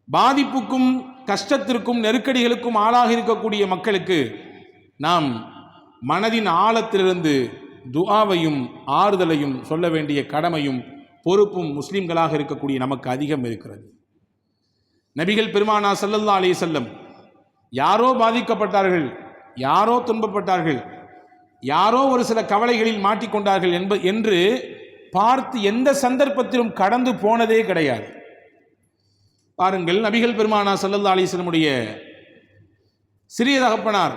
பாதிப்புக்கும் கஷ்டத்திற்கும் நெருக்கடிகளுக்கும் ஆளாக இருக்கக்கூடிய மக்களுக்கு நாம் மனதின் ஆழத்திலிருந்து துஆவையும் ஆறுதலையும் சொல்ல வேண்டிய கடமையும் பொறுப்பும் முஸ்லிம்களாக இருக்கக்கூடிய நமக்கு அதிகம் இருக்கிறது. நபிகள் பெருமானா ஸல்லல்லாஹு அலைஹி வஸல்லம் யாரோ பாதிக்கப்பட்டார்கள், யாரோ துன்பப்பட்டார்கள், யாரோ ஒரு சில கவலைகளில் மாட்டிக்கொண்டார்கள் என்று பார்த்து எந்த சந்தர்ப்பத்திலும் கடந்து போனதே கிடையாது. பாருங்கள், நபிகள் பெருமானா ஸல்லல்லாஹு அலைஹி வஸல்லமுடைய சிறிய தகப்பனார்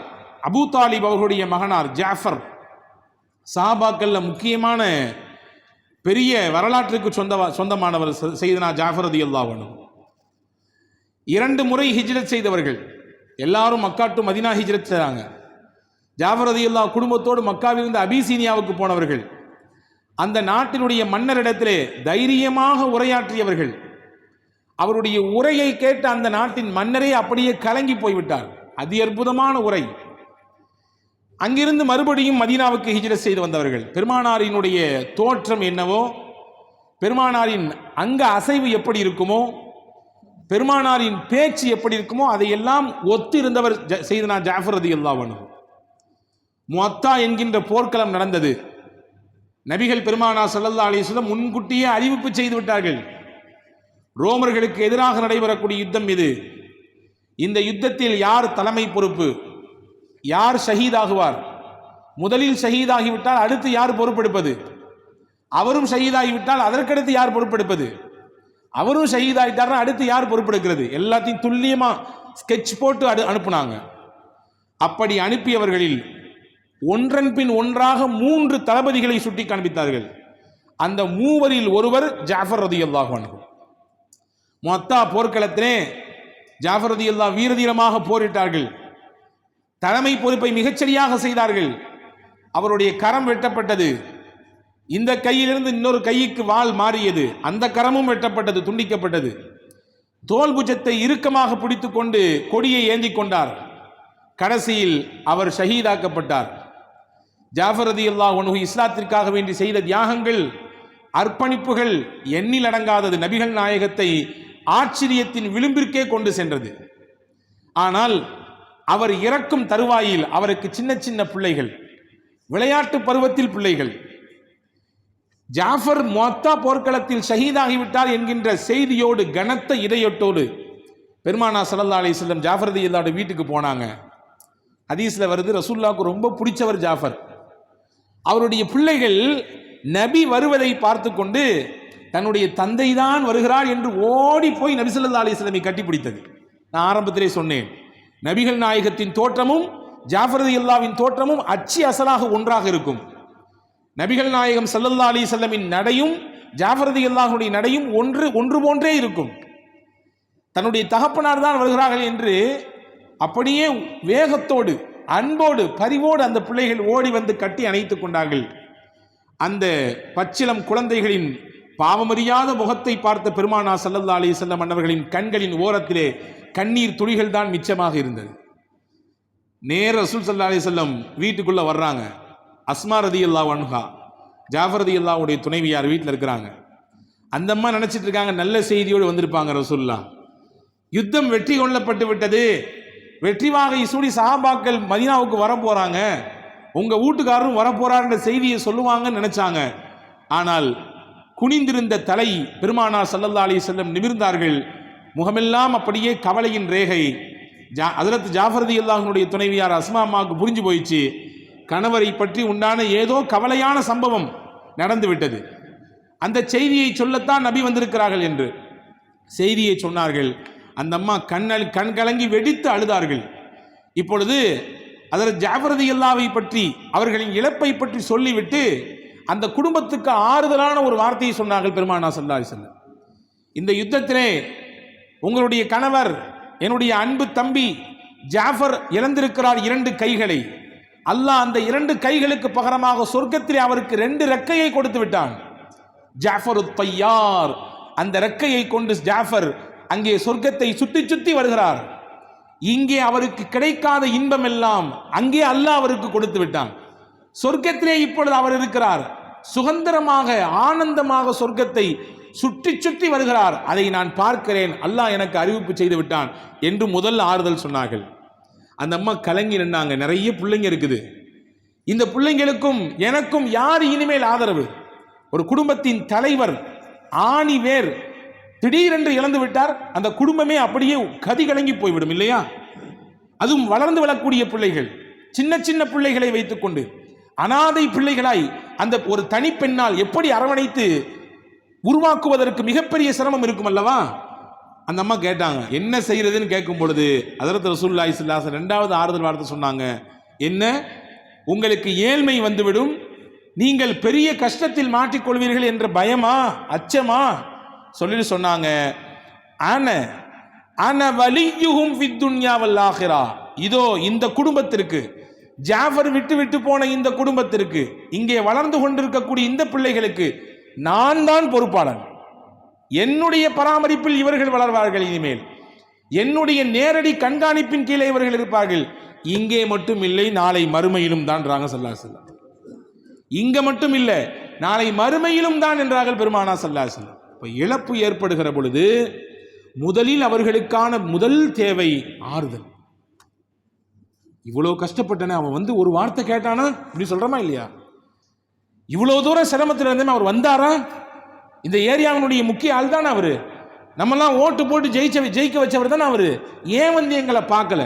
அபூ தாலிப் அவர்களுடைய மகனார் ஜாஃபர் சஹாபாக்கள்ல முக்கியமான பெரிய வரலாற்றுக்கு சொந்தமானவர் சையதுனா ஜாஃபர் ரலியல்லாஹு அன்ஹு. 2 முறை ஹிஜ்ரத் செய்தவர்கள். எல்லாரும் மக்கா டு மதீனா ஹிஜ்ரத் செய்றாங்க. ஜாஃபர் ரலியல்லாஹு குடும்பத்தோடு மக்காவிலிருந்து அபிசீனியாவுக்கு போனவர்கள். அந்த நாட்டினுடைய மன்னரிடத்திலே தைரியமாக உரையாற்றியவர்கள். அவருடைய உரையை கேட்ட அந்த நாட்டின் மன்னரே அப்படியே கலங்கி போய்விட்டார். அதி அற்புதமான உரை. அங்கிருந்து மறுபடியும் மதீனாவுக்கு ஹிஜ்ரத் செய்து வந்தவர்கள். பெருமானாரினுடைய தோற்றம் என்னவோ, பெருமானாரின் அங்க அசைவு எப்படி இருக்குமோ, பெருமானாரின் பேச்சு எப்படி இருக்குமோ அதையெல்லாம் ஒத்து இருந்தவர் சையதுனா ஜாஃபர் ரலியல்லாஹு அன்ஹு. முஅத்தா என்கின்ற போர்க்களம் நடந்தது. நபிகள் பெருமானா ஸல்லல்லாஹு அலைஹி வஸல்லம் முன்கூட்டியே அறிவிப்பு செய்து விட்டார்கள். ரோமர்களுக்கு எதிராக நடைபெறக்கூடிய யுத்தம் இது. இந்த யுத்தத்தில் யார் தலைமை பொறுப்பு, யார் ஷஹீதாகுவார், முதலில் ஷஹீதாகிவிட்டால் அடுத்து யார் பொறுப்பெடுப்பது, அவரும் ஷஹீதாகிவிட்டால் அதற்கடுத்து யார் பொறுப்பெடுப்பது, அவரும் ஷஹீதாகிட்டார்னா அடுத்து யார் பொறுப்பெடுக்கிறது, எல்லாத்தையும் துல்லியமா ஸ்கெட்ச் போட்டு அனுப்புனாங்க. அப்படி அனுப்பியவர்களில் ஒன்றன் பின் ஒன்றாக 3 தளபதிகளை சுட்டி காண்பித்தார்கள். அந்த 3வரில் ஒருவர் ஜாஃபர் ரலியல்லாஹு அன்ஹு. முஅத்தா போர்க்களத்திலே ஜாஃபர் ரலியல்லாஹு வீரதீரமாக போரிட்டார்கள். தலைமை பொறுப்பை மிகச்சரியாக செய்தார்கள். அவருடைய கரம் வெட்டப்பட்டது. இந்த கையிலிருந்து இன்னொரு கைக்கு வாள் மாறியது. அந்த கரமும் வெட்டப்பட்டது, துண்டிக்கப்பட்டது. தோல் புஜத்தை இறுக்கமாக பிடித்துக் கொண்டு கொடியை ஏந்தி கொண்டார். கடைசியில் அவர் ஷஹீதாக்கப்பட்டார். ஜாஃபர் ரலியல்லாஹு அன்ஹு இஸ்லாத்திற்காக வேண்டி செய்த தியாகங்கள், அர்ப்பணிப்புகள் எண்ணில் அடங்காதது. நபிகள் நாயகத்தை ஆச்சரியத்தின் விளிம்பிற்கே கொண்டு சென்றது. ஆனால் அவர் இறக்கும் தருவாயில் அவருக்கு சின்ன சின்ன பிள்ளைகள், விளையாட்டு பருவத்தில் பிள்ளைகள். ஜாஃபர் முஅத்தா போர்க்களத்தில் ஷஹீதாகிவிட்டார் என்கின்ற செய்தியோடு கனத்த இதயத்தோடு பெருமானா ஸல்லல்லாஹு அலைஹி வஸல்லம் ஜாஃபர் ரலியல்லாஹு வீட்டுக்கு போனாங்க. ஹதீஸ்ல வருது, ரசூலுல்லாஹ்வுக்கு ரொம்ப பிடிச்சவர் ஜாஃபர். அவருடைய பிள்ளைகள் நபி வருவதை பார்த்து கொண்டு தன்னுடைய தந்தை தான் வருகிறார் என்று ஓடி போய் நபி ஸல்லல்லாஹு அலைஹி வஸல்லம் கட்டிப்பிடித்தது. நான் ஆரம்பத்திலே சொன்னேன், நபிகள் நாயகத்தின் தோற்றமும் ஜாஃபர் ரலியல்லாஹுவின் தோற்றமும் அச்சு அசலாக ஒன்றாக இருக்கும். நபிகள் நாயகம் ஸல்லல்லாஹு அலைஹி வஸல்லமின் நடையும் ஜாஃபர் ரலியல்லாஹுவின் நடையும் ஒன்று போன்றே இருக்கும். தன்னுடைய தகப்பனார் தான் வருகிறார்கள் என்று அப்படியே வேகத்தோடு, அன்போடு, பரிவோடு அந்த பிள்ளைகள் ஓடி வந்து கட்டி அணைத்துக் கொண்டார்கள். அந்த பச்சிளம் குழந்தைகளின் பாவமறியாத முகத்தை பார்த்த பெருமானா ஸல்லல்லாஹு அலைஹி வஸல்லம் அன்னவர்களின் கண்களின் ஓரத்திலே கண்ணீர் துளிகள் தான் மிச்சமாக இருந்தது. நேர ரசூல் ஸல்லல்லாஹு அலைஹி வஸல்லம் வீட்டுக்குள்ள வர்றாங்க. அஸ்மா ரலியல்லாஹு அன்ஹா, ஜாஃபர் ரலியல்லாஹுடைய துணைவியார் வீட்டில் இருக்கிறாங்க. அந்த அம்மா நினைச்சிட்டு இருக்காங்க, நல்ல செய்தியோடு வந்திருப்பாங்க ரசூலுல்லாஹ். யுத்தம் வெற்றி கொள்ளப்பட்டு விட்டது, வெற்றி வாகை சூடி சஹாபாக்கள் மதீனாவுக்கு வர போறாங்க, உங்க வீட்டுக்காரரும் வரப்போறார் செய்தியை சொல்லுவாங்கன்னு நினைச்சாங்க. ஆனால் குனிந்திருந்த தலை பெருமானார் ஸல்லல்லாஹு அலைஹி வஸல்லம் நிமிர்ந்தார்கள். முகமெல்லாம் அப்படியே கவலையின் ரேகை. ஹஜ்ரத் ஜாஃபர் ரலியல்லாஹுடைய துணைவியார் அஸ்மா அம்மாவுக்கு புரிஞ்சு போயிடுச்சு, கணவரை பற்றி உண்டான ஏதோ கவலையான சம்பவம் நடந்து விட்டது. அந்த செய்தியை சொல்லத்தான் நபி வந்திருக்கிறார்கள் என்று செய்தியை சொன்னார்கள். அந்த அம்மா கண் கலங்கி வெடித்து அழுதார்கள். இப்பொழுது ஹஜ்ரத் ஜாஃபர் ரலியல்லாஹு பற்றி, அவர்களின் இழப்பை பற்றி சொல்லிவிட்டு அந்த குடும்பத்துக்கு ஆறுதலான ஒரு வார்த்தையை சொன்னார்கள் பெருமானார் ஸல்லல்லாஹு அலைஹி வஸல்லம். இந்த யுத்தத்திலே உங்களுடைய கணவர், என்னுடைய அன்பு தம்பி ஜாஃபர் இழந்திருக்கிறார் 2 கைகளை. அல்லாஹ் அந்த 2 கைகளுக்கு பகரமாக சொர்க்கத்திலே அவருக்கு 2 ரெக்கையை கொடுத்து விட்டான். ஜாஃபரு தய்யார், அந்த ரெக்கையை கொண்டு ஜாஃபர் அங்கே சொர்க்கத்தை சுத்தி சுத்தி வருகிறார். இங்கே அவருக்கு கிடைக்காத இன்பம் எல்லாம் அங்கே அல்லாஹ் அவருக்கு கொடுத்து விட்டான். சொர்க்கத்திலே இப்பொழுது அவர் இருக்கிறார். சுதந்திரமாக, ஆனந்தமாக சொர்க்கத்தை சுற்றி சுற்றி வருகிறார், அதை நான் பார்க்கிறேன், அல்லாஹ் எனக்கு அறிவிப்பு செய்து விட்டான் என்று முதல் ஆறுதல் சொன்னார்கள். அந்த அம்மா கலங்கி நின்னாங்க. நிறைய பிள்ளைங்க இருக்குது, இந்த பிள்ளைங்களுக்கும் எனக்கும் யார் இனிமேல் ஆதரவு? ஒரு குடும்பத்தின் தலைவர் ஆணி வேர் திடீரென்று இழந்து விட்டார், அந்த குடும்பமே அப்படியே கதி கலங்கி போய்விடும் இல்லையா? அதுவும் வளர்ந்து வரக்கூடிய பிள்ளைகள், சின்ன சின்ன பிள்ளைகளை வைத்துக்கொண்டு அனாதை பிள்ளைகளாய் அந்த ஒரு தனிப்பெண்ணால் எப்படி அரவணைத்து உருவாக்குவதற்கு மிகப்பெரிய சிரமம் இருக்கும் அல்லவா? அந்த அம்மா கேட்டாங்க, என்ன செய்யறதுன்னு கேட்கும் பொழுது ஹஜ்ரத் ரசூலுல்லாஹி ஸல்லல்லாஹு அலைஹி வஸல்லம் இரண்டாவது ஆறுதல் வார்த்தை சொன்னாங்க. என்ன, உங்களுக்கு ஏழ்மை வந்துவிடும், நீங்கள் பெரிய கஷ்டத்தில் மாட்டிக்கொள்வீர்கள் என்ற பயமா, அச்சமா? சொல்லிட்டு சொன்னாங்க, அன வலியுஹும் ஃபித் துன்யா வல் ஆখিরা, இதோ இந்த குடும்பத்திற்கு, ஜாஃபர் விட்டு விட்டு போன இந்த குடும்பத்திற்கு, இங்கே வளர்ந்து கொண்டிருக்கக்கூடிய இந்த பிள்ளைகளுக்கு நான் தான் பொறுப்பாளன். என்னுடைய பராமரிப்பில் இவர்கள் வளர்வார்கள், இனிமேல் என்னுடைய நேரடி கண்காணிப்பின் கீழே இவர்கள் இருப்பார்கள். இங்கே மட்டும் இல்லை, நாளை மறுமையிலும் தான் ஸல்லல்லாஹு அலைஹி வஸல்லம். இங்க மட்டும் இல்லை, நாளை மறுமையிலும் தான் என்றார்கள் பெருமானா ஸல்லல்லாஹு அலைஹி வஸல்லம். இப்ப இழப்பு ஏற்படுகிற பொழுது முதலில் அவர்களுக்கான முதல் தேவை ஆறுதல். இவ்வளவு கஷ்டப்பட்டன, அவன் ஒரு வார்த்தை கேட்டானா இப்படி சொல்றமா இல்லையா? இவ்வளவு தூரம் சிரமத்தில் இருந்தே அவர் வந்தாரா? இந்த ஏரியாவினுடைய முக்கிய ஆள் தான் அவரு, நம்மெல்லாம் ஓட்டு போட்டு ஜெயிக்க வச்சவர் தான் அவரு. ஏன் எங்களை பார்க்கல,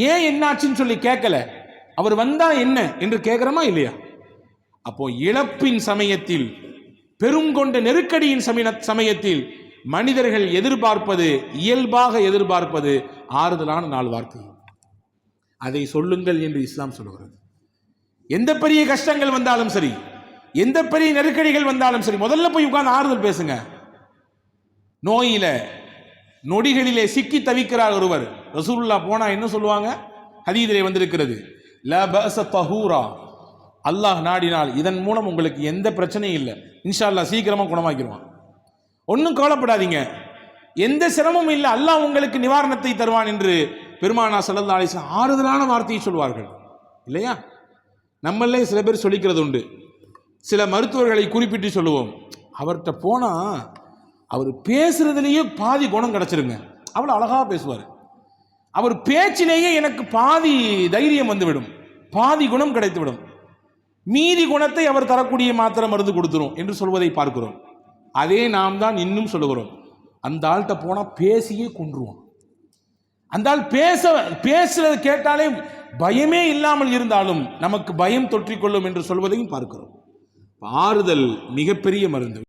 ஏன் என்னாச்சுன்னு சொல்லி கேட்கல, அவர் வந்தா என்ன என்று கேட்கிறோமா இல்லையா? அப்போ இழப்பின் சமயத்தில், பெருங்கொண்ட நெருக்கடியின் சமயத்தில் மனிதர்கள் எதிர்பார்ப்பது, இயல்பாக எதிர்பார்ப்பது ஆறுதலான 4 வார்த்தை. அதை சொல்லுங்கள் என்று இஸ்லாம் சொல்லுகிறது. எந்த பெரிய கஷ்டங்கள் வந்தாலும் சரி, எந்த பெரிய நெருக்கடிகள் வந்தாலும் சரி, முதல்ல போய் உட்கார்ந்து ஆறுதல் பேசுங்க. நோயில நொடிகளிலே சிக்கி தவிக்கிறார் ஒருவர், ரசூலுல்லாஹ் போனா என்ன சொல்லுவாங்க? ஹதீஸிலே வந்திருக்கிறது, லா பஅஸ தஹூரா, அல்லாஹ் நாடினால் இதன் மூலம் உங்களுக்கு எந்த பிரச்சனையும் இல்லை, இன்ஷா அல்லாஹ் சீக்கிரமா குணமாக்கிடுவான், ஒன்றும் கவலைப்படாதீங்க, எந்த சிரமமும் இல்லை, அல்லாஹ் உங்களுக்கு நிவாரணத்தை தருவான் என்று பெருமானா ஸல்லல்லாஹு அலைஹி வஸல்லம் ஆறுதலான வார்த்தையை சொல்வார்கள் இல்லையா? நம்மளே சில பேர் சொல்லிக்கிறது உண்டு. சில மருத்துவர்களை குறிப்பிட்டு சொல்லுவோம், அவர்கிட்ட போனா அவர் பேசுறதுலேயே பாதி குணம் கிடைச்சிருங்க, அவ்வளோ அழகா பேசுவார், அவர் பேச்சிலேயே எனக்கு பாதி தைரியம் வந்துவிடும், பாதி குணம் கிடைத்துவிடும், மீதி குணத்தை அவர் தரக்கூடிய மாத்திரை மருந்து கொடுத்துரும் என்று சொல்வதை பார்க்கிறோம். அதே நாம் தான் இன்னும் சொல்லுகிறோம், அந்த ஆள்கிட்ட போனா பேசியே கொன்றுவோம், அந்த ஆள் பேசுறது கேட்டாலே பயமே இல்லாமல் இருந்தாலும் நமக்கு பயம் தொற்றிக்கொள்ளும் என்று சொல்வதையும் பார்க்கிறோம். ஆறுதல் மிகப்பெரிய மருந்து.